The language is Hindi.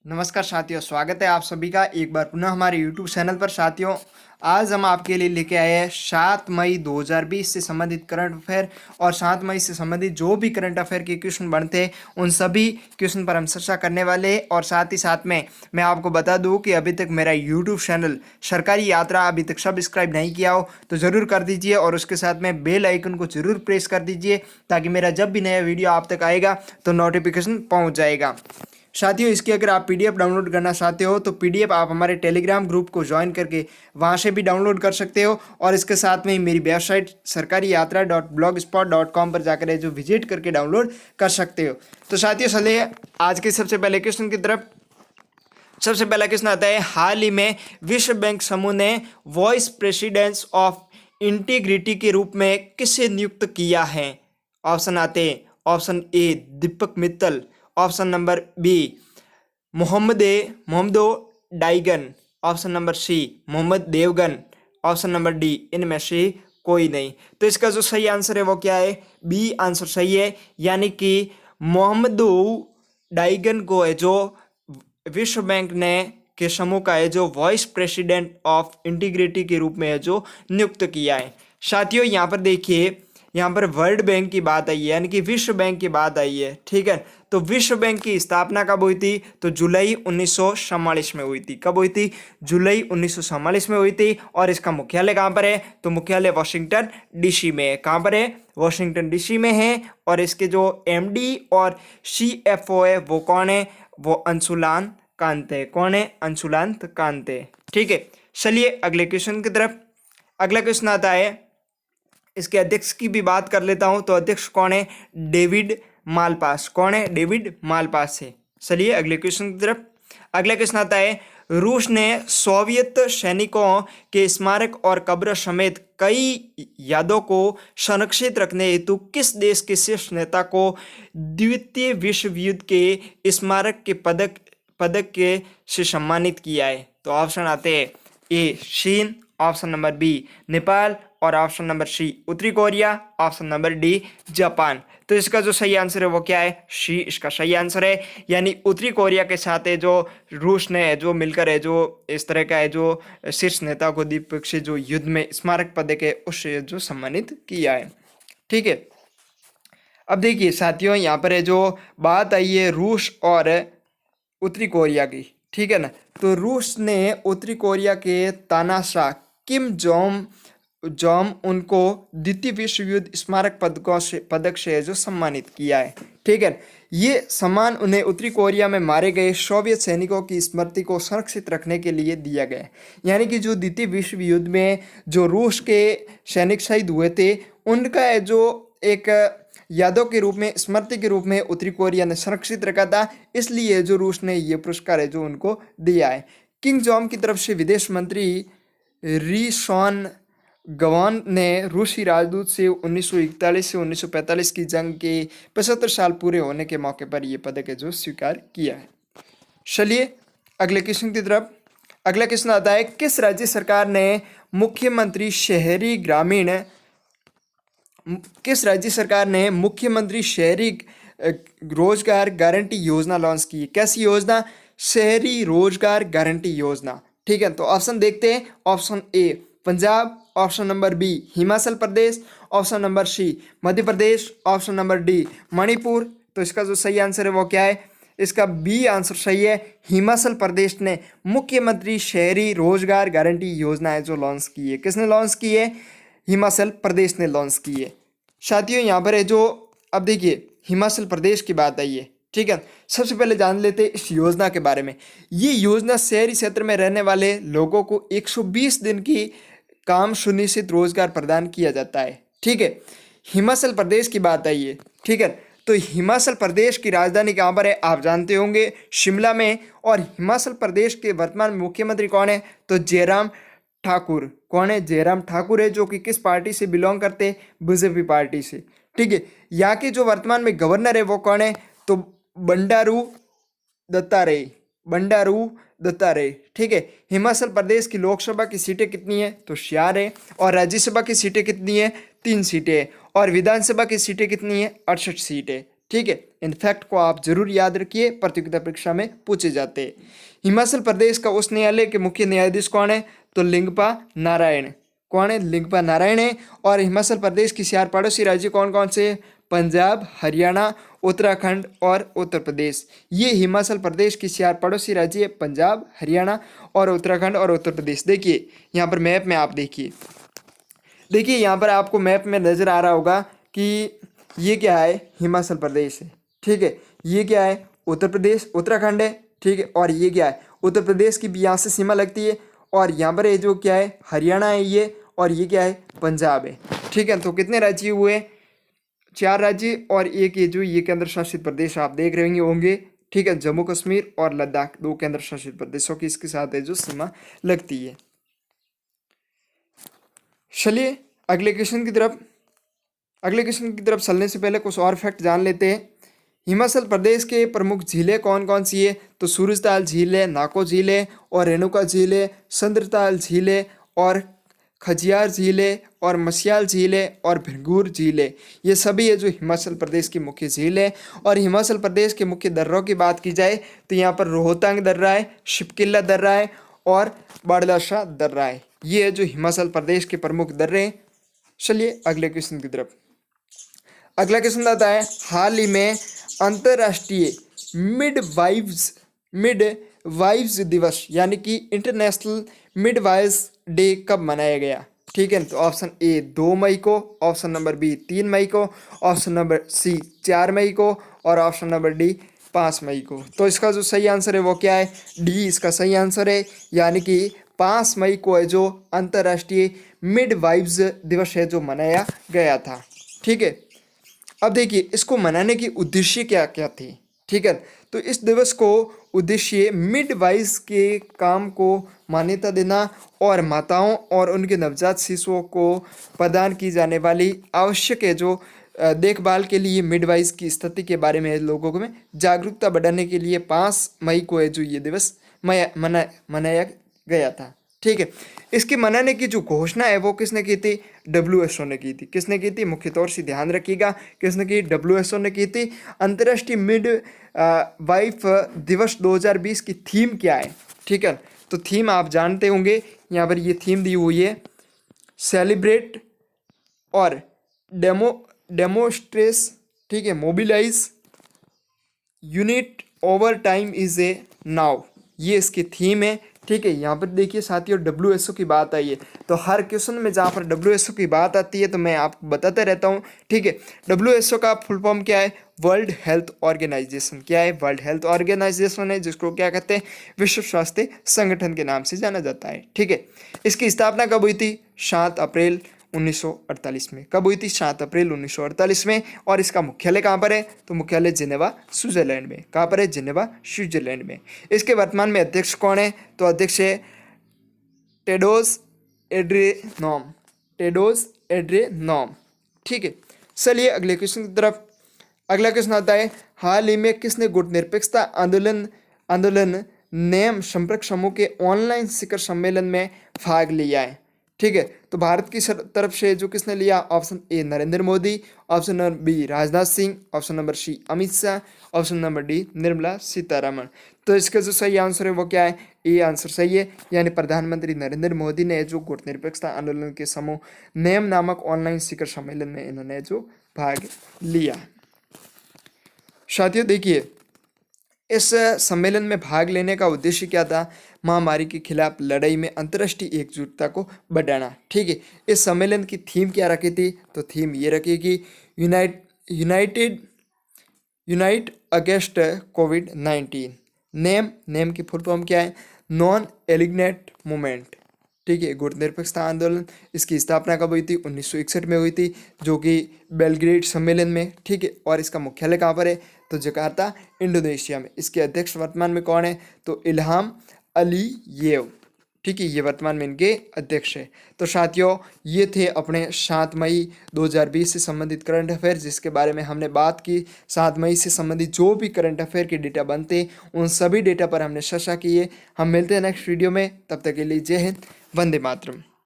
नमस्कार साथियों, स्वागत है आप सभी का एक बार पुनः हमारे YouTube चैनल पर। साथियों, आज हम आपके लिए लेके आए हैं 7 मई 2020 से संबंधित करंट अफेयर और 7 मई से संबंधित जो भी करंट अफेयर के क्वेश्चन बनते हैं उन सभी क्वेश्चन पर हम चर्चा करने वाले हैं। और साथ ही साथ में मैं आपको बता दूं कि अभी तक मेरा YouTube चैनल सरकारी यात्रा अभी तक सब्सक्राइब नहीं किया हो तो ज़रूर कर दीजिए और उसके साथ में बेल आइकन को ज़रूर प्रेस कर दीजिए ताकि मेरा जब भी नया वीडियो आप तक आएगा तो नोटिफिकेशन पहुँच जाएगा। साथियों, इसकी अगर आप पीडीएफ डाउनलोड करना चाहते हो तो पीडीएफ आप हमारे टेलीग्राम ग्रुप को ज्वाइन करके वहां से भी डाउनलोड कर सकते हो। और इसके साथ में मेरी वेबसाइट sarkariYatra.blogspot.com पर जाकर जो विजिट करके डाउनलोड कर सकते हो। तो साथियों, चलिए आज के सबसे पहले क्वेश्चन की तरफ। सबसे पहला क्वेश्चन आता है, हाल ही में विश्व बैंक समूह ने वाइस प्रेसिडेंट्स ऑफ इंटीग्रिटी के रूप में किसे नियुक्त किया है? ऑप्शन आते हैं, option A Deepak Mittal, option number B मोहम्मदो डाइगन, option number C Mohammad Devgan, option number D इनमें से कोई नहीं। तो इसका जो सही आंसर है वो क्या है? बी आंसर सही है, यानी कि मोहम्मदो डाइगन को है जो विश्व बैंक ने के समूह का है जो वाइस प्रेसिडेंट ऑफ इंटीग्रिटी के रूप में है जो नियुक्त किया है। साथियों, यहाँ पर देखिए, यहाँ पर वर्ल्ड बैंक की बात आई है, यानी कि विश्व बैंक की बात आई है। ठीक है, तो विश्व बैंक की स्थापना कब हुई थी? तो जुलाई 1944 में हुई थी। कब हुई थी? जुलाई 1944 में हुई थी। और इसका मुख्यालय कहाँ पर है? तो मुख्यालय वाशिंगटन डीसी में है। कहाँ पर है? वाशिंगटन डीसी में है। और इसके जो एमडी और सीएफओ है वो कौन है? वो अंशुलान कांते। कौन है? अंशुलान कांते। ठीक है, चलिए अगले क्वेश्चन की तरफ। अगला क्वेश्चन आता है, इसके अध्यक्ष की भी बात कर लेता हूं। तो अध्यक्ष कौन है? David Malpass. कौन है? डेविड मालपास है। चलिए अगले क्वेश्चन की तरफ। अगला क्वेश्चन आता है, रूस ने सोवियत सैनिकों के स्मारक और कब्र समेत कई यादों को संरक्षित रखने हेतु किस देश के शीर्ष नेता को द्वितीय विश्व युद्ध के स्मारक के पदक के से सम्मानित किया है? तो ऑप्शन आते हैं, ए चीन, ऑप्शन नंबर बी नेपाल और ऑप्शन नंबर सी उत्तरी Korea, option number D Japan. तो इसका जो सही आंसर है वो क्या है? सी इसका सही आंसर है, यानी उत्तरी कोरिया के साथ है जो रूस ने है जो मिलकर है जो इस तरह का है जो शीर्ष नेता को द्विपक्षीय जो युद्ध में स्मारक पदक है उससे जो सम्मानित किया है। ठीक है, अब देखिए साथियों, यहाँ पर है जो बात आई है रूस और उत्तरी कोरिया की। ठीक है ना, तो रूस ने उत्तरी कोरिया के तानाशाह किम जोम उनको द्वितीय विश्व युद्ध स्मारक पदक से जो सम्मानित किया है। ठीक है, ये सम्मान उन्हें उत्तरी कोरिया में मारे गए सोवियत सैनिकों की स्मृति को संरक्षित रखने के लिए दिया गया है। यानी कि जो द्वितीय विश्व युद्ध में जो रूस के सैनिक शहीद हुए थे उनका जो एक यादों के रूप में, स्मृति के रूप में उत्तरी कोरिया ने संरक्षित रखा था, इसलिए जो रूस ने ये पुरस्कार है जो उनको दिया है। किंग जॉम की तरफ से विदेश मंत्री री शॉन गवान ने रूसी राजदूत से 1941 से 1945 की जंग के 75 साल पूरे होने के मौके पर यह पदक है जो स्वीकार किया है। चलिए अगले क्वेश्चन की तरफ। अगला क्वेश्चन आता है, किस राज्य सरकार ने मुख्यमंत्री शहरी रोजगार गारंटी योजना लॉन्च की? कैसी योजना? शहरी रोजगार गारंटी योजना। ठीक है, तो ऑप्शन देखते हैं। Option A Punjab, option number B Himachal Pradesh, option number C Madhya Pradesh, option number D Manipur. तो इसका जो सही आंसर है वो क्या है? इसका बी आंसर सही है। हिमाचल प्रदेश ने मुख्यमंत्री शहरी रोजगार गारंटी योजना है जो लॉन्च की है। किसने लॉन्च की है? हिमाचल प्रदेश ने लॉन्च की है। साथियों, यहाँ पर है जो, अब देखिए हिमाचल प्रदेश की बात आई है। ठीक है, सबसे पहले जान लेते हैं इस योजना के बारे में। ये योजना शहरी क्षेत्र में रहने वाले लोगों को 120 दिन की काम सुनिश्चित रोजगार प्रदान किया जाता है। ठीक है, हिमाचल प्रदेश की बात आई है। ठीक है, तो हिमाचल प्रदेश की राजधानी कहाँ पर है? आप जानते होंगे, शिमला में। और हिमाचल प्रदेश के वर्तमान मुख्यमंत्री कौन है? तो जयराम ठाकुर। कौन है? जयराम ठाकुर है, जो कि किस पार्टी से बिलोंग करते हैं? बीजेपी पार्टी से। ठीक है, यहाँ के जो वर्तमान में गवर्नर है वो कौन है? तो बंडारू दत्तात्रेय। ठीक है, हिमाचल प्रदेश की लोकसभा की सीटें कितनी है? तो 4 है। और राज्यसभा की सीटें कितनी है? 3 सीटें है। और विधानसभा की सीटें कितनी है? 68 सीटें। ठीक है, इन फैक्ट को आप जरूर याद रखिए, प्रतियोगिता परीक्षा में पूछे जाते हैं। हिमाचल प्रदेश का उच्च न्यायालय के मुख्य न्यायाधीश कौन है? तो लिंगपा नारायण। कौन है? लिंगपा नारायण है। और हिमाचल प्रदेश की 4 पड़ोसी राज्य कौन कौन से? पंजाब, हरियाणा, उत्तराखंड और उत्तर प्रदेश। ये हिमाचल प्रदेश की 4 पड़ोसी राज्य, पंजाब, हरियाणा और उत्तराखंड और उत्तर प्रदेश। देखिए यहाँ पर मैप में आप देखिए यहाँ पर आपको मैप में नजर आ रहा होगा कि ये क्या है? हिमाचल प्रदेश है, ठीक है। ये क्या है? उत्तर प्रदेश, उत्तराखंड है, ठीक है। और ये क्या है? उत्तर प्रदेश की भी यहाँ से सीमा लगती है। और यहाँ पर ये जो क्या है? हरियाणा है ये। और ये क्या है? पंजाब है, ठीक है। तो कितने राज्य हुए? 4 राज्य और एक ये जो ये केंद्र शासित प्रदेश आप देख रहे होंगे, ठीक है। जम्मू कश्मीर और लद्दाख 2 केंद्र शासित प्रदेशों की इसके साथ है जो सीमा लगती है। चलिए अगले क्वेश्चन की तरफ चलने से पहले कुछ और फैक्ट जान लेते हैं। हिमाचल प्रदेश के प्रमुख झीलें कौन कौन सी है? तो सूरजताल झील है, नाको झील है और रेणुका झील है, संद्रताल झील है और खजियार झील है और मसियाल झील है और भिंगूर झील है। ये सभी है जो हिमाचल प्रदेश की मुख्य झील है। और हिमाचल प्रदेश के मुख्य दर्रों की बात की जाए तो यहाँ पर रोहतांग दर्रा है, शिपकिला दर्रा है और बाड़लाशाह दर्रा है। ये है जो हिमाचल प्रदेश के प्रमुख दर्रे हैं। चलिए अगले क्वेश्चन की तरफ। अगला क्वेश्चन आता है, हाल ही में अंतर्राष्ट्रीय मिडवाइव्स दिवस यानी कि इंटरनेशनल मिडवाइव्स डे कब मनाया गया? ठीक है, तो ऑप्शन ए 2 मई को, ऑप्शन नंबर बी 3 मई को, ऑप्शन नंबर सी 4 मई को और ऑप्शन नंबर डी 5 मई को। तो इसका जो सही आंसर है वो क्या है? डी इसका सही आंसर है, यानी कि 5 मई को है जो अंतर्राष्ट्रीय मिडवाइव्स दिवस है जो मनाया गया था। ठीक है, अब देखिए इसको मनाने की उद्देश्य क्या क्या थी। ठीक है, तो इस दिवस को उद्देश्य मिडवाइव्स के काम को मान्यता देना और माताओं और उनके नवजात शिशुओं को प्रदान की जाने वाली आवश्यक है जो देखभाल के लिए मिडवाइव्स की स्थिति के बारे में लोगों में जागरूकता बढ़ाने के लिए 5 मई को है जो ये दिवस मनाया गया था। ठीक है, इसके मनाने की जो घोषणा है वो किसने की थी? WHO ने की थी। किसने की थी? मुख्य तौर से ध्यान रखिएगा, किसने की? WHO ने की थी। अंतर्राष्ट्रीय मिड वाइफ दिवस 2020 की थीम क्या है? ठीक है, तो थीम आप जानते होंगे, यहाँ पर ये थीम दी हुई है, सेलिब्रेट और डेमोस्ट्रेस, ठीक है, mobilise unit over time is a now, ये इसकी थीम है। ठीक है, यहाँ पर देखिए साथियों WHO की बात आई है, तो हर क्वेश्चन में जहाँ पर WHO की बात आती है तो मैं आपको बताते रहता हूँ। ठीक है, WHO का फुल फॉर्म क्या है? World Health Organisation. क्या है? वर्ल्ड हेल्थ ऑर्गेनाइजेशन है, जिसको क्या कहते हैं? विश्व स्वास्थ्य संगठन के नाम से जाना जाता है। ठीक है, इसकी स्थापना कब हुई थी? 7 अप्रैल 1948 में। कब हुई थी? 7 अप्रैल 1948 में। और इसका मुख्यालय कहाँ पर है? तो मुख्यालय जिनेवा स्विट्जरलैंड में। कहाँ पर है? जिनेवा स्विट्जरलैंड में। इसके वर्तमान में अध्यक्ष कौन है? तो अध्यक्ष है टेड्रोस एड्रेनॉम। ठीक है, चलिए अगले क्वेश्चन की तरफ। अगला क्वेश्चन आता है, हाल ही में किसने गुटनिरपेक्षता आंदोलन नेम संपर्क समूह के ऑनलाइन शिखर सम्मेलन में भाग लिया है? ठीक है, तो भारत की तरफ से जो किसने लिया? Option A Narendra Modi, option number B Rajnath Singh, option number C Amit Shah, option number D Nirmala Sitharaman. तो इसका जो सही आंसर है वो क्या है? ए आंसर सही है, यानी प्रधानमंत्री नरेंद्र मोदी ने जो गुटनिरपेक्षता आंदोलन के समूह नेम नामक ऑनलाइन शिखर सम्मेलन में इन्होंने जो भाग लिया। साथियों देखिए, इस सम्मेलन में भाग लेने का उद्देश्य क्या था? महामारी के खिलाफ लड़ाई में अंतर्राष्ट्रीय एकजुटता को बढ़ाना। ठीक है, इस सम्मेलन की थीम क्या रखी थी? तो थीम ये रखी कि यूनाइट अगेंस्ट कोविड-19। नेम की फुल फॉर्म क्या है? Non aligned movement. ठीक है, गुटनिरपेक्षता आंदोलन, इसकी स्थापना कब हुई थी? 1961 में हुई थी, जो कि बेलग्रेड सम्मेलन में। ठीक है, और इसका मुख्यालय कहाँ पर है? तो जकार्ता इंडोनेशिया में। इसके अध्यक्ष वर्तमान में कौन है? तो इल्हाम अलीयेव। ठीक है, ये वर्तमान में इनके अध्यक्ष है। तो साथियों ये थे अपने 7 मई 2020 से संबंधित करंट अफेयर, जिसके बारे में हमने बात की। 7 मई से संबंधित जो भी करंट अफेयर के डेटा बनते उन सभी डेटा पर हमने चर्चा की है। हम मिलते हैं नेक्स्ट वीडियो में, तब तक के लिए जय हिंद, वंदे मातरम।